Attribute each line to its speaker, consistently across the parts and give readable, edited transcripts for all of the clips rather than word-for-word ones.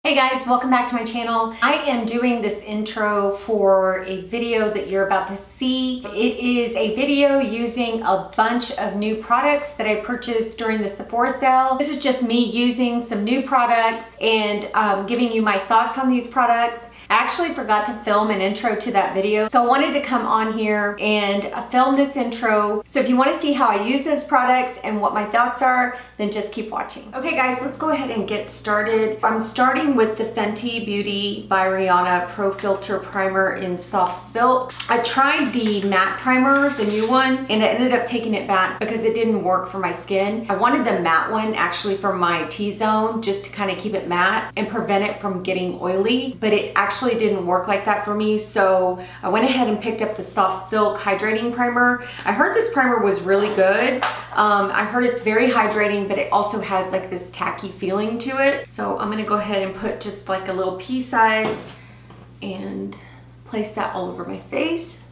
Speaker 1: Hey guys, welcome back to my channel. I am doing this intro for a video that you're about to see. It is a video using a bunch of new products that I purchased during the Sephora sale. This is just me using some new products and giving you my thoughts on these products. I actually forgot to film an intro to that video, so I wanted to come on here and film this intro. So if you want to see how I use those products and what my thoughts are, then just keep watching. Okay guys, let's go ahead and get started. I'm starting with the Fenty Beauty by Rihanna Pro Filter Primer in Soft Silk. I tried the matte primer, the new one, and I ended up taking it back because it didn't work for my skin. I wanted the matte one actually for my T-zone, just to kind of keep it matte and prevent it from getting oily, but it actually didn't work like that for me, so I went ahead and picked up the Soft Silk Hydrating Primer. I heard this primer was really good. I heard it's very hydrating, but it also has like this tacky feeling to it. So I'm gonna go ahead and put just like a little pea size and place that all over my face.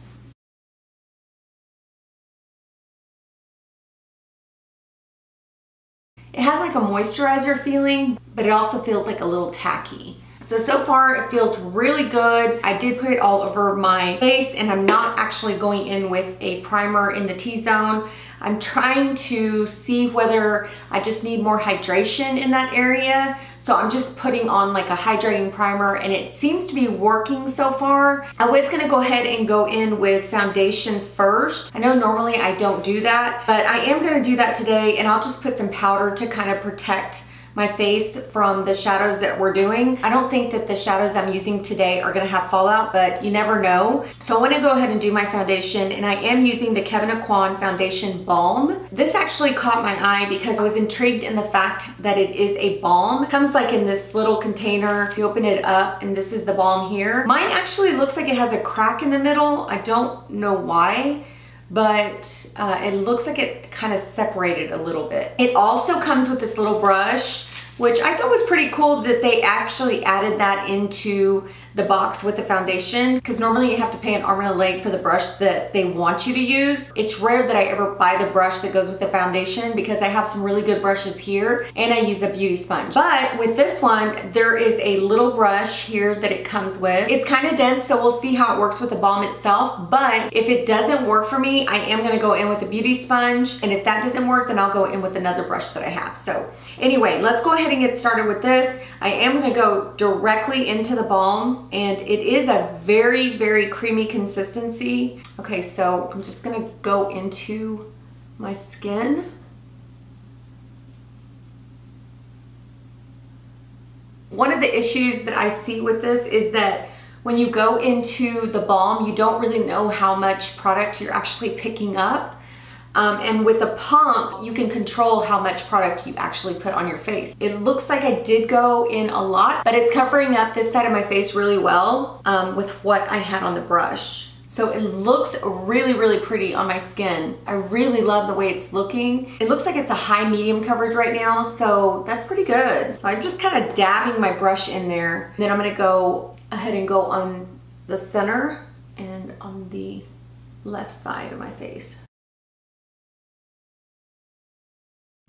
Speaker 1: It has like a moisturizer feeling, but it also feels like a little tacky. So far it feels really good. I did put it all over my face and I'm not actually going in with a primer in the T-zone. I'm trying to see whether I just need more hydration in that area. So I'm just putting on like a hydrating primer and it seems to be working so far. I was gonna go ahead and go in with foundation first. I know normally I don't do that, but I am gonna do that today, and I'll just put some powder to kind of protect my face from the shadows that we're doing. I don't think that the shadows I'm using today are gonna have fallout, but you never know. So I wanna go ahead and do my foundation, and I am using the Kevyn Aucoin Foundation Balm. This actually caught my eye because I was intrigued in the fact that it is a balm. It comes like in this little container. You open it up and this is the balm here. Mine actually looks like it has a crack in the middle. I don't know why, but it looks like it kind of separated a little bit. It also comes with this little brush, which I thought was pretty cool that they actually added that into the box with the foundation, because normally you have to pay an arm and a leg for the brush that they want you to use. It's rare that I ever buy the brush that goes with the foundation because I have some really good brushes here and I use a beauty sponge. But with this one, there is a little brush here that it comes with. It's kind of dense, so we'll see how it works with the balm itself. But if it doesn't work for me, I am gonna go in with the beauty sponge. And if that doesn't work, then I'll go in with another brush that I have. So anyway, let's go ahead and get started with this. I am gonna go directly into the balm, and it is a very, very creamy consistency. Okay, so I'm just gonna go into my skin. One of the issues that I see with this is that when you go into the balm, you don't really know how much product you're actually picking up. And with a pump, you can control how much product you actually put on your face. It looks like I did go in a lot, but it's covering up this side of my face really well with what I had on the brush. So it looks really, really pretty on my skin. I really love the way it's looking. It looks like it's a high medium coverage right now, so that's pretty good. So I'm just kind of dabbing my brush in there. Then I'm gonna go ahead and go on the center and on the left side of my face.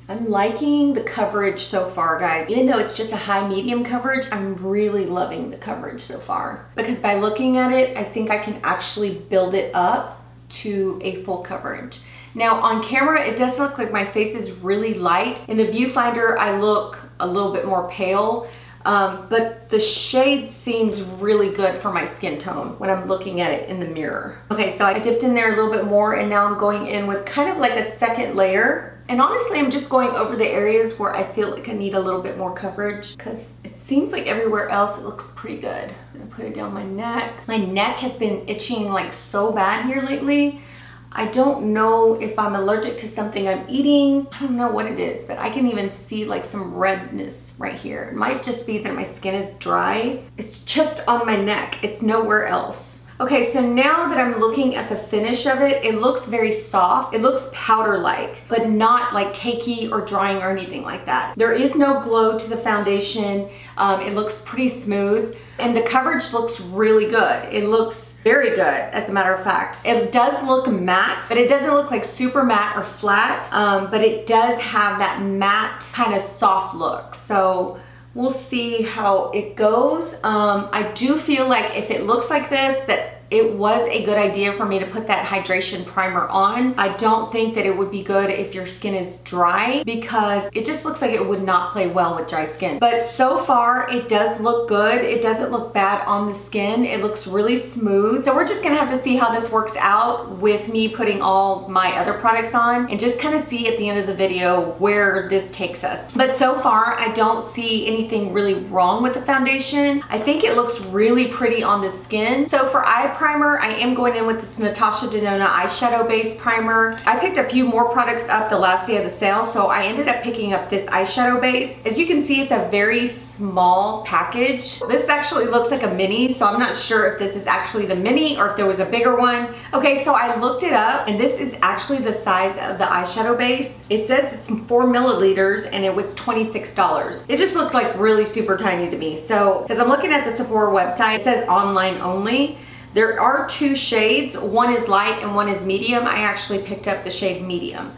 Speaker 1: I'm liking the coverage so far, guys. Even though it's just a high medium coverage, I'm really loving the coverage so far. Because by looking at it, I think I can actually build it up to a full coverage. Now on camera, it does look like my face is really light. In the viewfinder, I look a little bit more pale, but the shade seems really good for my skin tone when I'm looking at it in the mirror. Okay, so I dipped in there a little bit more, and now I'm going in with kind of like a second layer. And honestly, I'm just going over the areas where I feel like I need a little bit more coverage, because it seems like everywhere else it looks pretty good. I'm gonna put it down my neck. My neck has been itching like so bad here lately. I don't know if I'm allergic to something I'm eating. I don't know what it is, but I can even see like some redness right here. It might just be that my skin is dry. It's just on my neck. It's nowhere else. Okay, so now that I'm looking at the finish of it, it looks very soft. It looks powder-like, but not like cakey or drying or anything like that. There is no glow to the foundation. It looks pretty smooth, and the coverage looks really good. It looks very good, as a matter of fact. It does look matte, but it doesn't look like super matte or flat, but it does have that matte kind of soft look. So We'll see how it goes. I do feel like if it looks like this, that it was a good idea for me to put that hydration primer on. I don't think that it would be good if your skin is dry because it just looks like it would not play well with dry skin. But so far it does look good. It doesn't look bad on the skin. It looks really smooth. So we're just gonna have to see how this works out with me putting all my other products on and just kind of see at the end of the video where this takes us. But so far I don't see anything really wrong with the foundation. I think it looks really pretty on the skin. So for eye primer, I am going in with this Natasha Denona eyeshadow base primer. I picked a few more products up the last day of the sale, so I ended up picking up this eyeshadow base. As you can see, it's a very small package. This actually looks like a mini, so I'm not sure if this is actually the mini or if there was a bigger one. Okay, so I looked it up and this is actually the size of the eyeshadow base. It says it's 4 milliliters and it was $26. It just looked like really super tiny to me. So, because I'm looking at the Sephora website, it says online only. There are 2 shades, one is light and one is medium. I actually picked up the shade medium.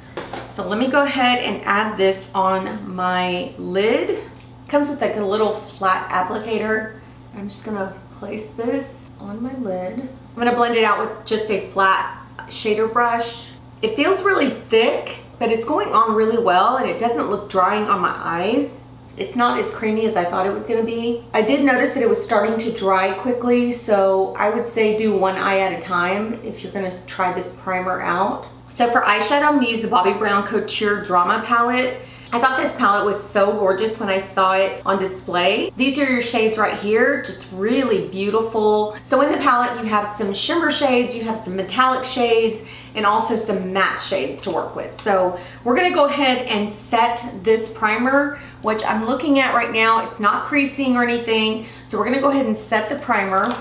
Speaker 1: So let me go ahead and add this on my lid. It comes with like a little flat applicator. I'm just gonna place this on my lid. I'm gonna blend it out with just a flat shader brush. It feels really thick, but it's going on really well and it doesn't look drying on my eyes. It's not as creamy as I thought it was gonna be. I did notice that it was starting to dry quickly, so I would say do one eye at a time if you're gonna try this primer out. So for eyeshadow, I'm gonna use the Bobbi Brown Couture Drama palette. I thought this palette was so gorgeous when I saw it on display. These are your shades right here, just really beautiful. So in the palette, you have some shimmer shades, you have some metallic shades, and also some matte shades to work with. So we're gonna go ahead and set this primer, which I'm looking at right now. It's not creasing or anything. So we're gonna go ahead and set the primer.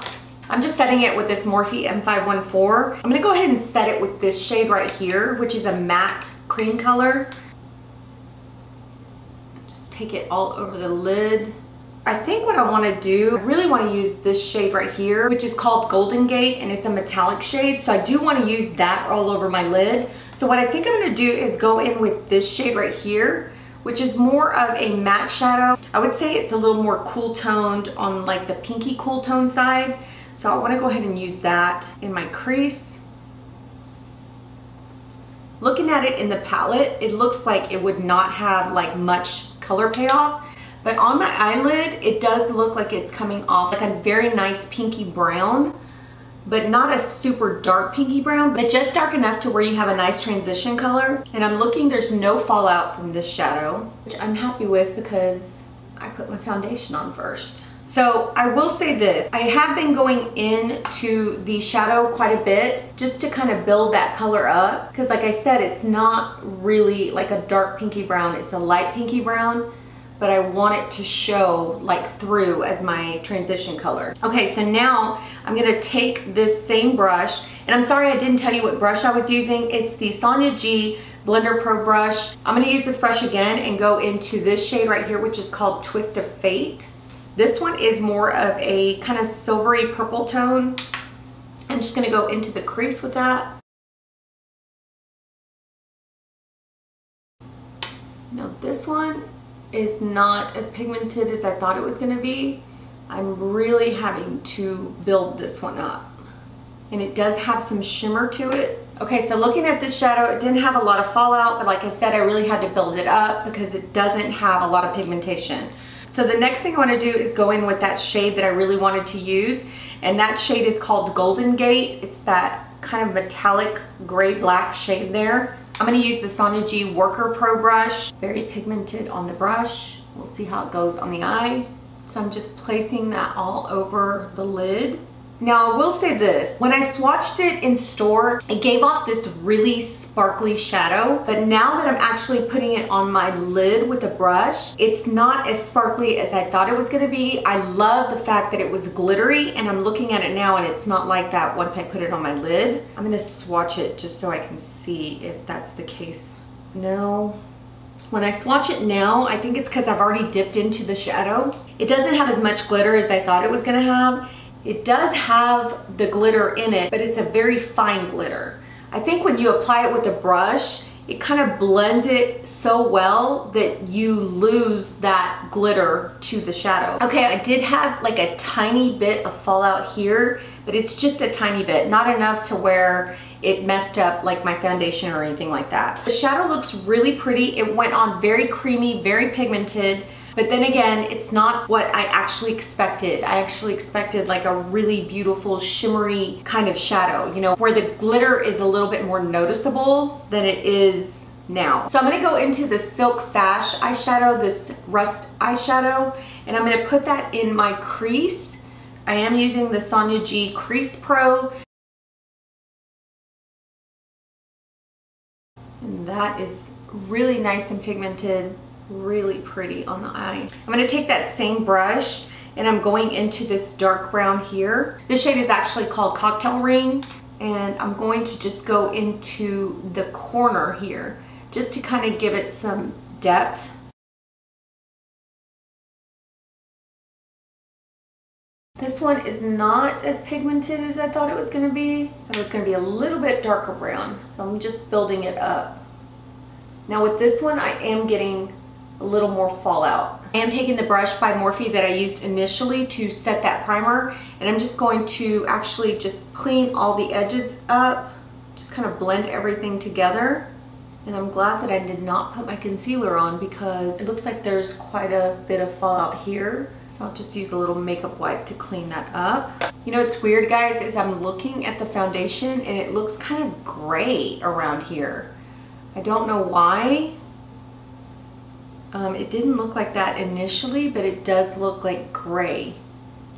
Speaker 1: I'm just setting it with this Morphe M514. I'm gonna go ahead and set it with this shade right here, which is a matte cream color. Take it all over the lid. I think what I want to do, I really want to use this shade right here, which is called Golden Gate, and it's a metallic shade. So I do want to use that all over my lid. So what I think I'm going to do is go in with this shade right here, which is more of a matte shadow. I would say it's a little more cool toned on like the pinky cool tone side. So I want to go ahead and use that in my crease. Looking at it in the palette, it looks like it would not have like much color payoff, but on my eyelid it does look like it's coming off like a very nice pinky brown, but not a super dark pinky brown, but just dark enough to where you have a nice transition color. And I'm looking, there's no fallout from this shadow, which I'm happy with because I put my foundation on first. So I will say this, I have been going into the shadow quite a bit just to kind of build that color up, because like I said, it's not really like a dark pinky brown, it's a light pinky brown, but I want it to show like through as my transition color. Okay, so now I'm gonna take this same brush, and I'm sorry I didn't tell you what brush I was using. It's the Sonia G Blender Pro brush. I'm gonna use this brush again and go into this shade right here, which is called Twist of Fate. This one is more of a kind of silvery purple tone. I'm just gonna go into the crease with that. Now this one is not as pigmented as I thought it was gonna be. I'm really having to build this one up. And it does have some shimmer to it. Okay, so looking at this shadow, it didn't have a lot of fallout, but like I said, I really had to build it up because it doesn't have a lot of pigmentation. So the next thing I want to do is go in with that shade that I really wanted to use, and that shade is called Golden Gate. It's that kind of metallic gray-black shade there. I'm going to use the Sonia G Worker Pro brush, very pigmented on the brush. We'll see how it goes on the eye. So I'm just placing that all over the lid. Now I will say this, when I swatched it in store, it gave off this really sparkly shadow, but now that I'm actually putting it on my lid with a brush, it's not as sparkly as I thought it was gonna be. I love the fact that it was glittery, and I'm looking at it now and it's not like that once I put it on my lid. I'm gonna swatch it just so I can see if that's the case. No. When I swatch it now, I think it's because I've already dipped into the shadow. It doesn't have as much glitter as I thought it was gonna have. It does have the glitter in it, but it's a very fine glitter. I think when you apply it with a brush, it kind of blends it so well that you lose that glitter to the shadow. Okay, I did have like a tiny bit of fallout here, but it's just a tiny bit, not enough to where it messed up like my foundation or anything like that. The shadow looks really pretty. It went on very creamy, very pigmented, but then again, it's not what I actually expected. I actually expected like a really beautiful shimmery kind of shadow, you know, where the glitter is a little bit more noticeable than it is now. So I'm gonna go into the Silk Sash eyeshadow, this Rust eyeshadow, and I'm gonna put that in my crease. I am using the Sonia G Crease Pro. And that is really nice and pigmented. Really pretty on the eye. I'm going to take that same brush and I'm going into this dark brown here. This shade is actually called Cocktail Ring, and I'm going to just go into the corner here just to kind of give it some depth. This one is not as pigmented as I thought it was going to be. I thought it was going to be a little bit darker brown, so I'm just building it up. Now with this one, I am getting a little more fallout. I am taking the brush by Morphe that I used initially to set that primer, and I'm just going to actually just clean all the edges up, just kind of blend everything together. And I'm glad that I did not put my concealer on because it looks like there's quite a bit of fallout here. So I'll just use a little makeup wipe to clean that up. You know what's weird, guys, is I'm looking at the foundation and it looks kind of gray around here. I don't know why. It didn't look like that initially, but it does look like gray,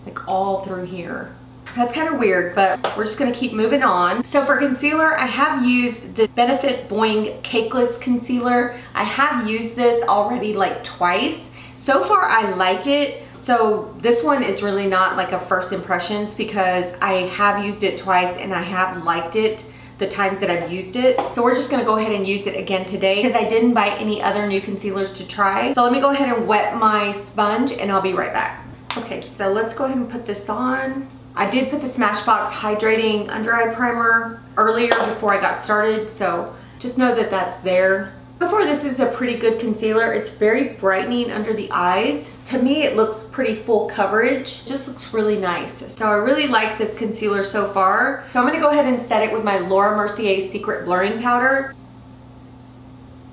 Speaker 1: like all through here. That's kind of weird, but we're just gonna keep moving on. So for concealer, I have used the Benefit Boing Cakeless Concealer. I have used this already like twice. So far, I like it. So this one is really not like a first impressions because I have used it twice and I have liked it the times that I've used it. So we're just gonna go ahead and use it again today because I didn't buy any other new concealers to try. So let me go ahead and wet my sponge and I'll be right back. Okay, so let's go ahead and put this on. I did put the Smashbox Hydrating Under Eye Primer earlier before I got started, so just know that that's there. So far, this is a pretty good concealer. It's very brightening under the eyes. To me, it looks pretty full coverage. It just looks really nice. So I really like this concealer so far. So I'm gonna go ahead and set it with my Laura Mercier Secret Blurring Powder.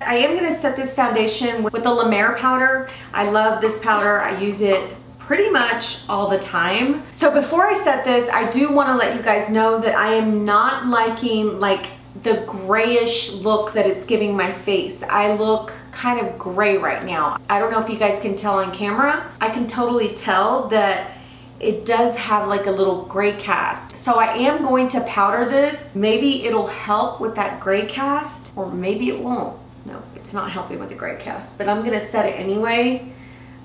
Speaker 1: I am gonna set this foundation with the La Mer powder. I love this powder. I use it pretty much all the time. So before I set this, I do wanna let you guys know that I am not liking like the grayish look that it's giving my face. I look kind of gray right now. I don't know if you guys can tell on camera. I can totally tell that it does have like a little gray cast. So I am going to powder this. Maybe it'll help with that gray cast, or maybe it won't. No, it's not helping with the gray cast, but I'm gonna set it anyway.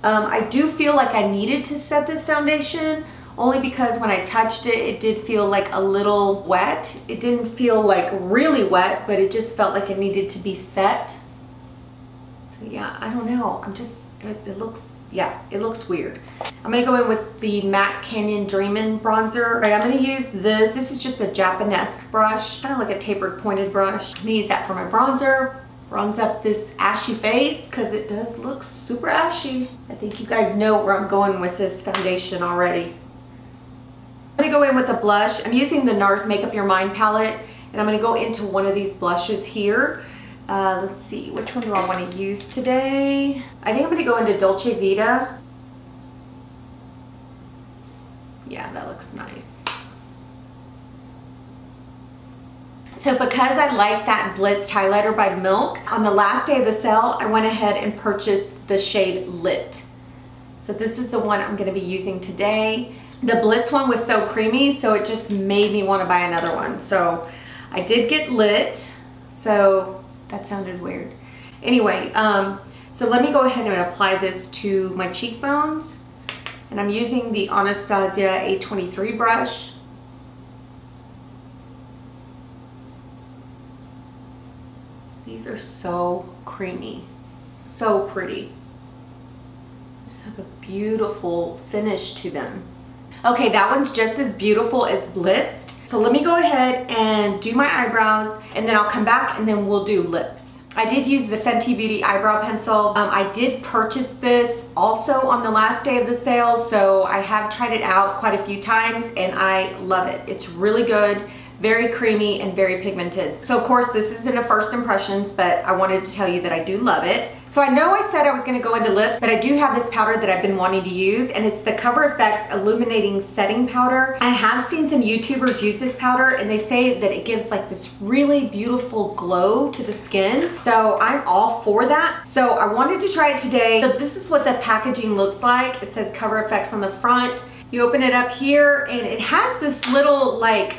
Speaker 1: I do feel like I needed to set this foundation only because when I touched it, it did feel like a little wet. It didn't feel like really wet, but it just felt like it needed to be set. So yeah, I don't know. It looks, yeah, it looks weird. I'm gonna go in with the MAC Canyon Dreamin' bronzer. All right, I'm gonna use this. This is just a Japanese brush, kind of like a tapered pointed brush. I'm gonna use that for my bronzer. Bronze up this ashy face because it does look super ashy. I think you guys know where I'm going with this foundation already. I'm gonna go in with a blush. I'm using the NARS Make Up Your Mind palette, and I'm gonna go into one of these blushes here. Let's see, which one do I wanna use today? I think I'm gonna go into Dolce Vita. Yeah, that looks nice. So because I like that Blitzed highlighter by Milk, on the last day of the sale, I went ahead and purchased the shade Lit. So this is the one I'm gonna be using today. The Blitz one was so creamy, so it just made me want to buy another one. So I did get Lit, so that sounded weird. Anyway, so let me go ahead and apply this to my cheekbones. And I'm using the Anastasia A23 brush. These are so creamy, so pretty. Just have a beautiful finish to them. Okay, that one's just as beautiful as Blitzed. So let me go ahead and do my eyebrows, and then I'll come back and then we'll do lips. I did use the Fenty Beauty Eyebrow Pencil. I did purchase this also on the last day of the sale, so I have tried it out quite a few times and I love it. It's really good, very creamy and very pigmented. So of course this isn't a first impressions, but I wanted to tell you that I do love it. So I know I said I was gonna go into lips, but I do have this powder that I've been wanting to use, and it's the Cover FX Illuminating Setting Powder. I have seen some YouTubers use this powder and they say that it gives like this really beautiful glow to the skin. So I'm all for that. So I wanted to try it today. So this is what the packaging looks like. It says Cover FX on the front. You open it up here and it has this little like,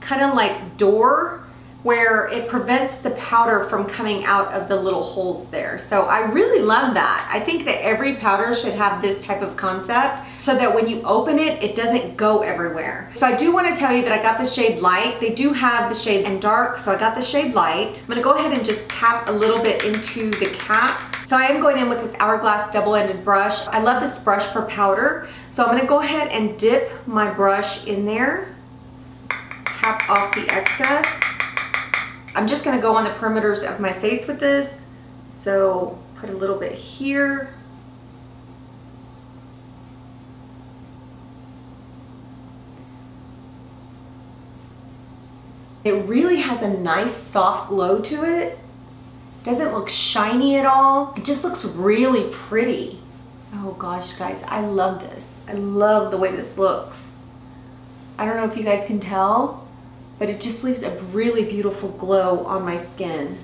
Speaker 1: kind of like door where it prevents the powder from coming out of the little holes there. So I really love that. I think that every powder should have this type of concept so that when you open it, it doesn't go everywhere. So I do want to tell you that I got the shade light. They do have the shade and dark, so I got the shade light. I'm gonna go ahead and just tap a little bit into the cap. So I am going in with this Hourglass double-ended brush. I love this brush for powder. So I'm gonna go ahead and dip my brush in there, tap off the excess. I'm just gonna go on the perimeters of my face with this. So put a little bit here. It really has a nice soft glow to it. Doesn't look shiny at all. It just looks really pretty. Oh gosh, guys, I love this. I love the way this looks. I don't know if you guys can tell, but it just leaves a really beautiful glow on my skin.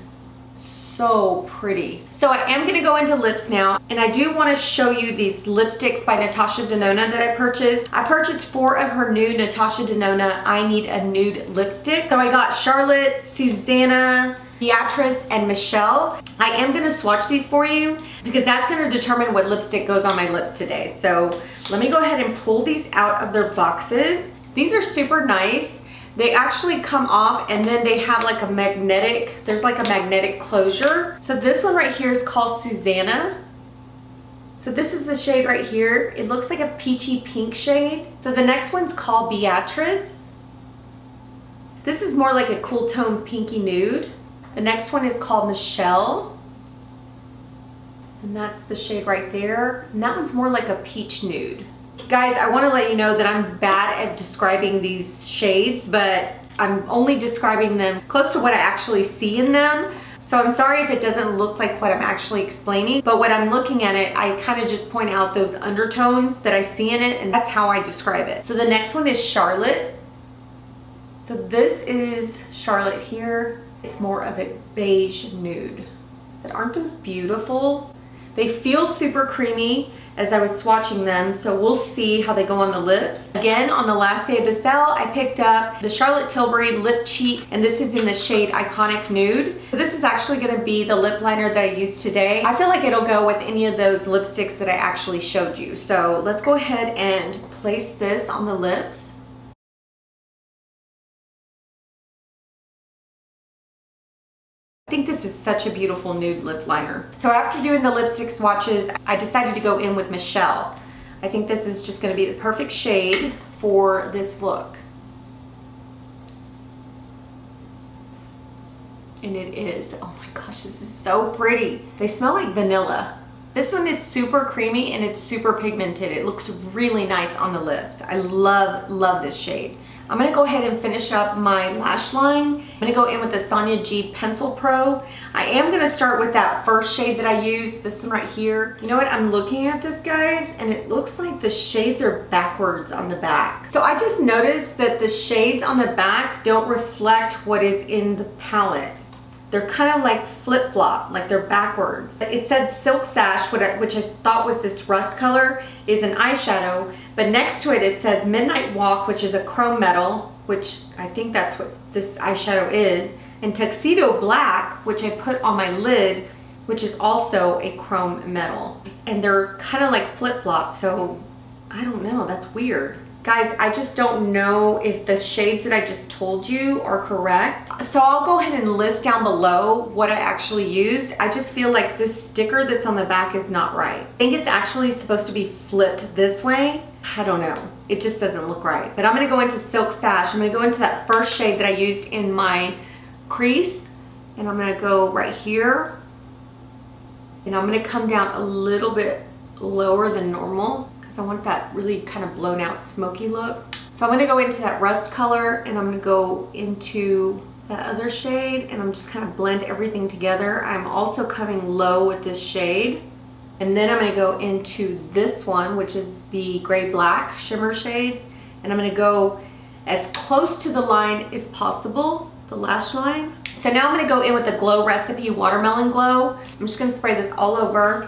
Speaker 1: So pretty. So I am gonna go into lips now, and I do wanna show you these lipsticks by Natasha Denona that I purchased. I purchased 4 of her new Natasha Denona I Need a Nude lipstick. So I got Charlotte, Susanna, Beatrice, and Michelle. I am gonna swatch these for you because that's gonna determine what lipstick goes on my lips today. So let me go ahead and pull these out of their boxes. These are super nice. They actually come off and then they have like a magnetic, there's like a magnetic closure. So this one right here is called Susanna. So this is the shade right here. It looks like a peachy pink shade. So the next one's called Beatrice. This is more like a cool tone pinky nude. The next one is called Michelle. And that's the shade right there. And that one's more like a peach nude. Guys, I want to let you know that I'm bad at describing these shades, but I'm only describing them close to what I actually see in them. So I'm sorry if it doesn't look like what I'm actually explaining, but when I'm looking at it, I kind of just point out those undertones that I see in it, and that's how I describe it. So the next one is Charlotte. So this is Charlotte here. It's more of a beige nude. But aren't those beautiful? They feel super creamy as I was swatching them, so we'll see how they go on the lips. Again, on the last day of the sale, I picked up the Charlotte Tilbury Lip Cheat, and this is in the shade Iconic Nude. So this is actually gonna be the lip liner that I used today. I feel like it'll go with any of those lipsticks that I actually showed you. So let's go ahead and place this on the lips. I think this is such a beautiful nude lip liner. So after doing the lipstick swatches, I decided to go in with Michelle. I think this is just gonna be the perfect shade for this look. And it is. Oh my gosh, this is so pretty. They smell like vanilla. This one is super creamy and it's super pigmented. It looks really nice on the lips. I love this shade. I'm gonna go ahead and finish up my lash line. I'm gonna go in with the Sonia G Pencil Pro. I am gonna start with that first shade that I used, this one right here. You know what, I'm looking at this, guys, and it looks like the shades are backwards on the back. So I just noticed that the shades on the back don't reflect what is in the palette. They're kind of like flip-flop, like they're backwards. It said Silk Sash, which I thought was this rust color, is an eyeshadow, but next to it, it says Midnight Walk, which is a chrome metal, which I think that's what this eyeshadow is, and Tuxedo Black, which I put on my lid, which is also a chrome metal. And they're kind of like flip-flop, so I don't know, that's weird. Guys, I just don't know if the shades that I just told you are correct. So I'll go ahead and list down below what I actually used. I just feel like this sticker that's on the back is not right. I think it's actually supposed to be flipped this way. I don't know. It just doesn't look right. But I'm gonna go into Silk Sash. I'm gonna go into that first shade that I used in my crease. And I'm gonna go right here. And I'm gonna come down a little bit lower than normal because I want that really kind of blown out smoky look. So I'm gonna go into that rust color and I'm gonna go into that other shade and I'm just kind of blend everything together. I'm also coming low with this shade. And then I'm gonna go into this one, which is the gray black shimmer shade. And I'm gonna go as close to the line as possible, the lash line. So now I'm gonna go in with the Glow Recipe Watermelon Glow. I'm just gonna spray this all over.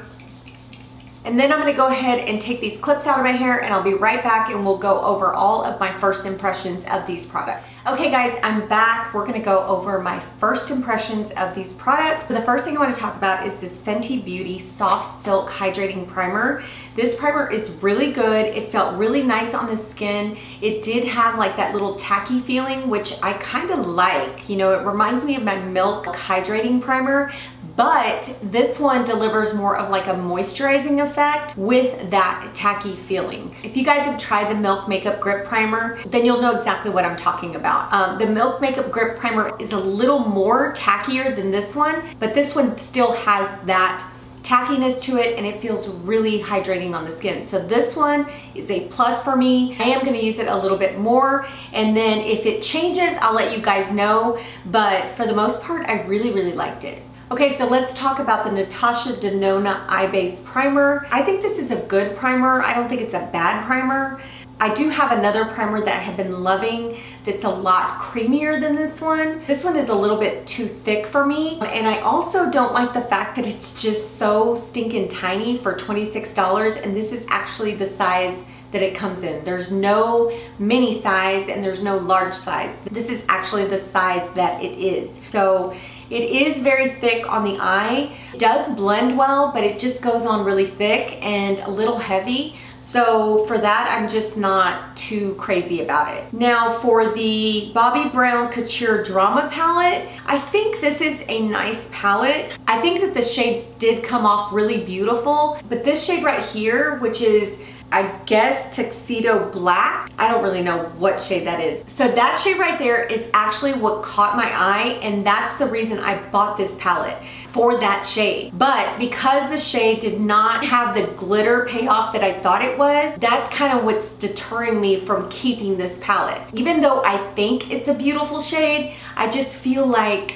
Speaker 1: And then I'm gonna go ahead and take these clips out of my hair and I'll be right back and we'll go over all of my first impressions of these products. Okay guys, I'm back. We're gonna go over my first impressions of these products. So the first thing I wanna talk about is this Fenty Beauty Soft Silk Hydrating Primer. This primer is really good. It felt really nice on the skin. It did have like that little tacky feeling, which I kind of like. You know, it reminds me of my Milk Hydrating Primer, but this one delivers more of like a moisturizing effect with that tacky feeling. If you guys have tried the Milk Makeup Grip Primer, then you'll know exactly what I'm talking about. The Milk Makeup Grip Primer is a little more tackier than this one, but this one still has that tackiness to it and it feels really hydrating on the skin. So this one is a plus for me. I am going to use it a little bit more and then if it changes, I'll let you guys know. But for the most part, I really liked it. Okay, so let's talk about the Natasha Denona Eye Base Primer. I think this is a good primer. I don't think it's a bad primer. I do have another primer that I have been loving that's a lot creamier than this one. This one is a little bit too thick for me. And I also don't like the fact that it's just so stinking tiny for $26. And this is actually the size that it comes in. There's no mini size and there's no large size. This is actually the size that it is. So it is very thick on the eye. It does blend well, but it just goes on really thick and a little heavy. So for that, I'm just not too crazy about it. Now for the Bobbi Brown Couture Drama Palette, I think this is a nice palette. I think that the shades did come off really beautiful, but this shade right here, which is I guess Tuxedo Black. I don't really know what shade that is. So that shade right there is actually what caught my eye, and that's the reason I bought this palette, for that shade. But because the shade did not have the glitter payoff that I thought it was, that's kind of what's deterring me from keeping this palette. Even though I think it's a beautiful shade, I just feel like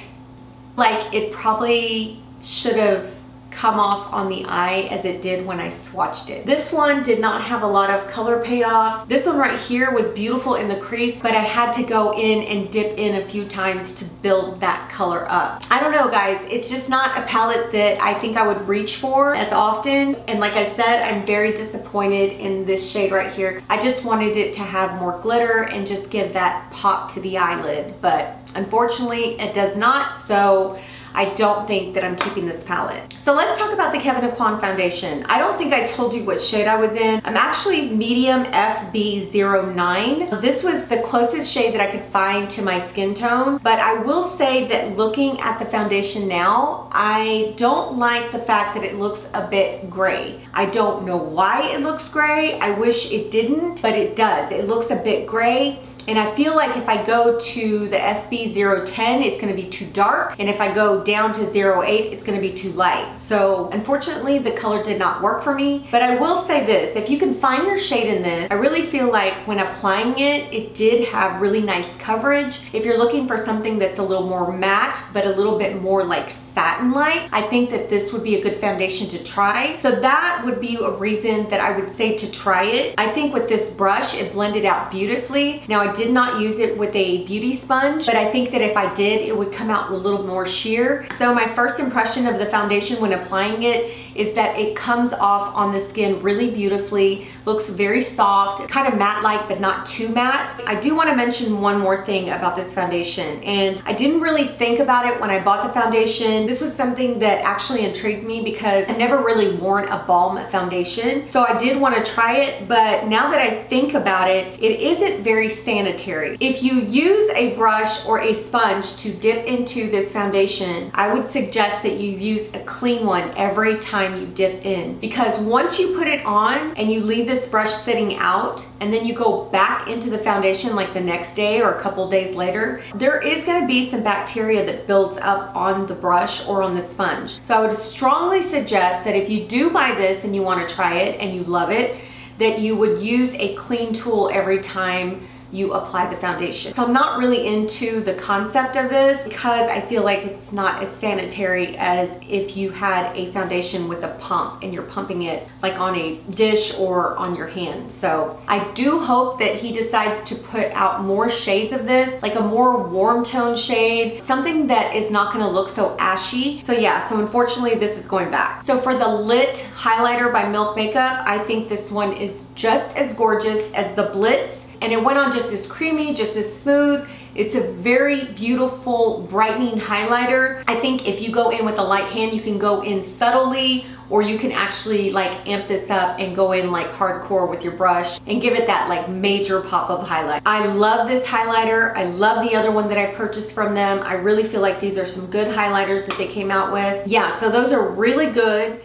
Speaker 1: it probably should have come off on the eye as it did when I swatched it. This one did not have a lot of color payoff. This one right here was beautiful in the crease, but I had to go in and dip in a few times to build that color up. I don't know guys, it's just not a palette that I think I would reach for as often. And like I said, I'm very disappointed in this shade right here. I just wanted it to have more glitter and just give that pop to the eyelid, but unfortunately it does not. So I don't think that I'm keeping this palette. So let's talk about the Kevyn Aucoin foundation. I don't think I told you what shade I was in. I'm actually medium FB09. This was the closest shade that I could find to my skin tone, but I will say that looking at the foundation now, I don't like the fact that it looks a bit gray. I don't know why it looks gray. I wish it didn't, but it does. It looks a bit gray. And I feel like if I go to the FB010, it's gonna be too dark. And if I go down to 08, it's gonna be too light. So unfortunately, the color did not work for me. But I will say this, if you can find your shade in this, I really feel like when applying it, it did have really nice coverage. If you're looking for something that's a little more matte, but a little bit more like satin-like, I think that this would be a good foundation to try. So that would be a reason that I would say to try it. I think with this brush, it blended out beautifully. Now, I did not use it with a beauty sponge, but I think that if I did, it would come out a little more sheer. So my first impression of the foundation when applying it is that it comes off on the skin really beautifully, looks very soft, kind of matte-like, but not too matte. I do want to mention one more thing about this foundation, and I didn't really think about it when I bought the foundation. This was something that actually intrigued me because I've never really worn a balm foundation, so I did want to try it, but now that I think about it, it isn't very sanitary. If you use a brush or a sponge to dip into this foundation, I would suggest that you use a clean one every time time you dip in, because once you put it on and you leave this brush sitting out and then you go back into the foundation like the next day or a couple days later, there is going to be some bacteria that builds up on the brush or on the sponge. So I would strongly suggest that if you do buy this and you want to try it and you love it, that you would use a clean tool every time you apply the foundation. So I'm not really into the concept of this because I feel like it's not as sanitary as if you had a foundation with a pump and you're pumping it like on a dish or on your hand. So I do hope that he decides to put out more shades of this, like a more warm tone shade, something that is not gonna look so ashy. So yeah, so unfortunately this is going back. So for the Lit highlighter by Milk Makeup, I think this one is just as gorgeous as the Blitz, and it went on just as creamy, just as smooth. It's a very beautiful brightening highlighter. I think if you go in with a light hand, you can go in subtly, or you can actually like amp this up and go in like hardcore with your brush and give it that like major pop of highlight. I love this highlighter. I love the other one that I purchased from them. I really feel like these are some good highlighters that they came out with. Yeah, so those are really good.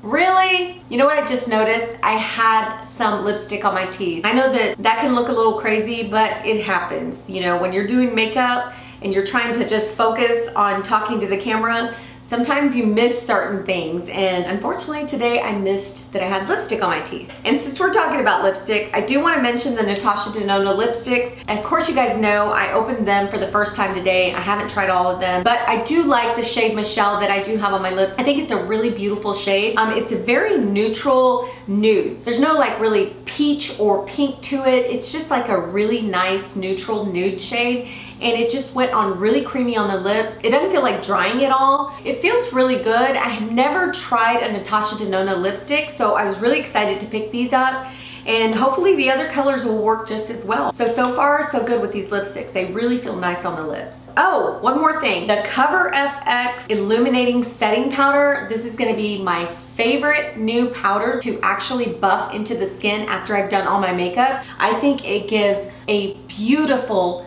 Speaker 1: Really? You know what I just noticed? I had some lipstick on my teeth. I know that that can look a little crazy, but it happens. You know, when you're doing makeup and you're trying to just focus on talking to the camera, sometimes you miss certain things, and unfortunately today I missed that I had lipstick on my teeth. And since we're talking about lipstick, I do want to mention the Natasha Denona lipsticks. Of course you guys know I opened them for the first time today. I haven't tried all of them, but I do like the shade Michelle that I do have on my lips. I think it's a really beautiful shade. It's a very neutral nude. There's no like really peach or pink to it. It's just like a really nice neutral nude shade, and it just went on really creamy on the lips. It doesn't feel like drying at all. It feels really good. I have never tried a Natasha Denona lipstick, so I was really excited to pick these up, and hopefully the other colors will work just as well. So far, so good with these lipsticks. They really feel nice on the lips. Oh, one more thing. The Cover FX Illuminating Setting Powder. This is gonna be my favorite new powder to actually buff into the skin after I've done all my makeup. I think it gives a beautiful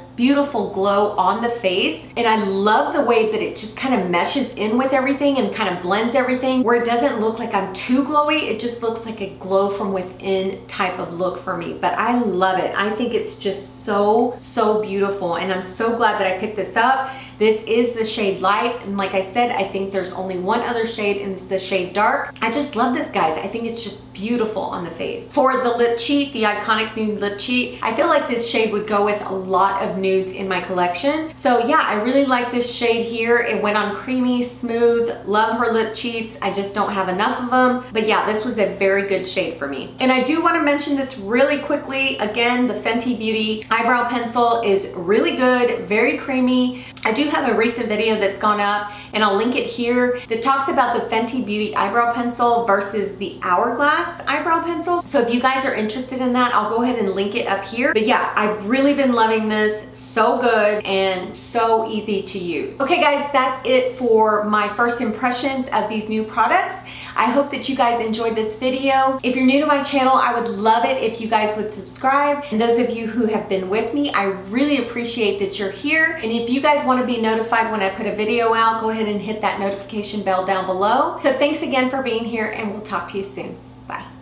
Speaker 1: glow on the face, and I love the way that it just kind of meshes in with everything and kind of blends everything, where it doesn't look like I'm too glowy. It just looks like a glow from within type of look for me, but I love it. I think it's just so beautiful, and I'm so glad that I picked this up. This is the shade Light, and like I said, I think there's only one other shade, and it's the shade Dark. I just love this, guys. I think it's just beautiful on the face. For the lip cheat, the Iconic Nude Lip Cheat, I feel like this shade would go with a lot of nudes in my collection. So yeah, I really like this shade here. It went on creamy, smooth. Love her lip cheats. I just don't have enough of them. But yeah, this was a very good shade for me. And I do want to mention this really quickly. Again, the Fenty Beauty eyebrow pencil is really good, very creamy. I do have a recent video that's gone up, and I'll link it here, that talks about the Fenty Beauty eyebrow pencil versus the Hourglass eyebrow pencil. So if you guys are interested in that, I'll go ahead and link it up here. But yeah, I've really been loving this. So good and so easy to use. Okay guys, that's it for my first impressions of these new products. I hope that you guys enjoyed this video. If you're new to my channel, I would love it if you guys would subscribe. And those of you who have been with me, I really appreciate that you're here. And if you guys want to be notified when I put a video out, go ahead and hit that notification bell down below. So thanks again for being here, and we'll talk to you soon.